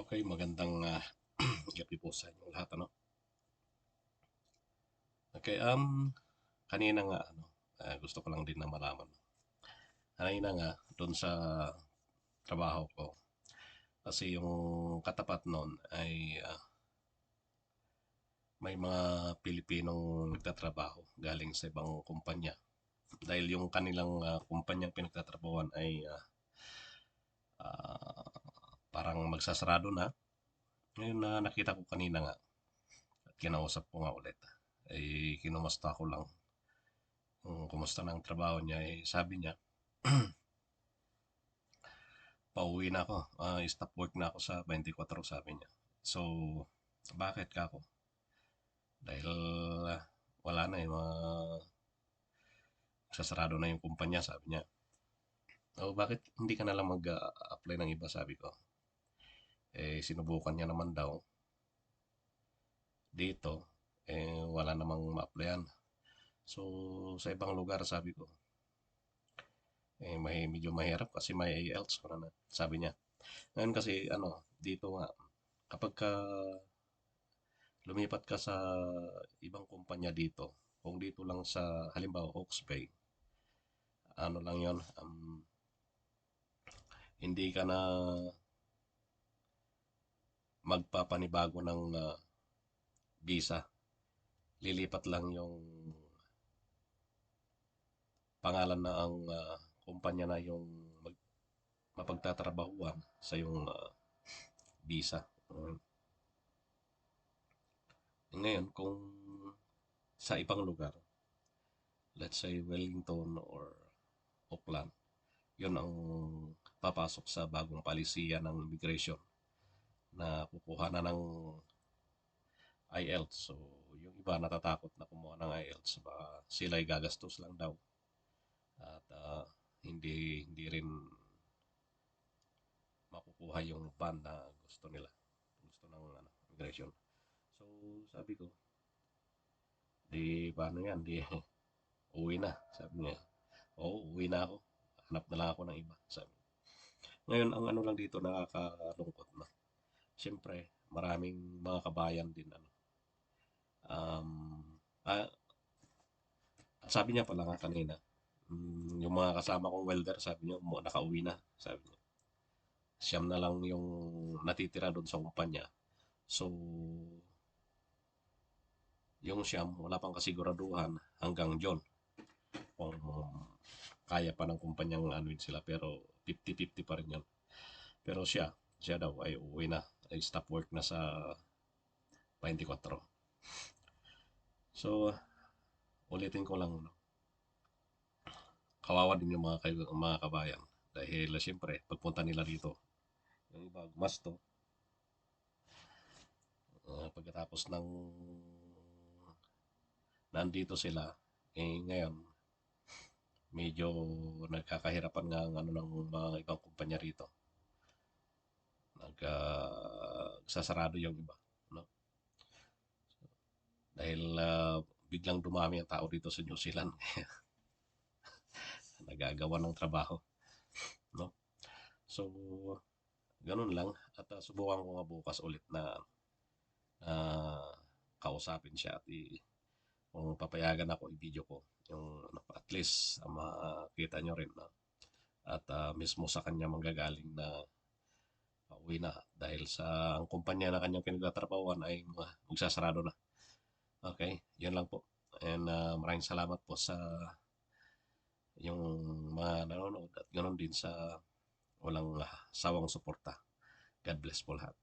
Okay, magandang gabi po sa inyong lahat, ano? Okay, kanina nga, gusto ko lang din na malaman. Kanina nga, doon sa trabaho ko, kasi yung katapat noon ay may mga Pilipinong nagtatrabaho galing sa ibang kumpanya. Dahil yung kanilang kumpanyang pinagtatrabahuan ay parang magsasarado na. Ngayon na nakita ko kanina nga at kinausap ko nga ulit. Ay kinumusta ko lang kung kumusta na ang trabaho niya. Sabi niya, pauwi na ako. Stop work na ako sa 24, sabi niya. So, bakit ka ako? Dahil wala na sasarado na yung kumpanya, sabi niya. O bakit hindi ka na lang mag-apply ng iba, sabi ko. Sinubukan niya naman daw dito, wala namang ma-applyan. So, sa ibang lugar, sabi ko, medyo mahirap kasi may IELTS ko na, sabi niya. Ngayon kasi, dito nga, kapag lumipat ka sa ibang kumpanya dito, kung dito lang sa, halimbawa, Hawke's Bay, ano lang yon, hindi ka na magpapanibago ng visa. Lilipat lang yung pangalan na ang kumpanya na yung mapagtatrabahuan sa yung visa. Ngayon, kung sa ibang lugar, let's say Wellington or Auckland, yun ang papasok sa bagong palisiya ng immigration na kukuha na ng IELTS. So, yung iba natatakot na kumuha ng IELTS. Baka sila ay gagastos lang daw. At hindi rin makukuha yung band na gusto nila. Gusto ng immigration. So, sabi ko, di paano yan? Di uwi na. Sabi niya, oo, uwi na ako. Hanap na lang ako ng iba. Sabi. Ngayon, ang ano lang dito nakakalungkot na. Siyempre, maraming mga kabayan din. Um, ah, Sabi niya pala nga kanina, yung mga kasama kong welder, sabi niya, nakauwi na. Sabi niya, siyam na lang yung natitira doon sa kumpanya. So, yung siyam, wala pang kasiguraduhan hanggang John. Kung kaya pa ng kumpanyang anuin sila. Pero 50-50 pa rin yan. Pero siya daw ay uwi na. Ay stop work na sa 24. So, ulitin ko lang, no? Kawawa din yung mga kabayan. Dahil siyempre, pagpunta nila rito, yung iba gumasto, pagkatapos ng nandito sila, ngayon, medyo nagkakahirapan nga ang ano ng mga ibang kumpanya rito. Sasarado yung iba, no? Dahil biglang dumami ang tao dito sa New Zealand. Nagagawa ng trabaho, no? So, ganun lang. At subukan ko nga bukas ulit na uh, kausapin siya at kung papayagan ako i-video ko yung at least makita nyo rin na at mismo sa kanya manggagaling na pauwi na dahil sa ang kumpanya na kanyang pinagtatrabahuan ay magsasarado na. Okay, yun lang po. And maraming salamat po sa yung mga nanonood at ganoon din sa walang sawang suporta. God bless po lahat.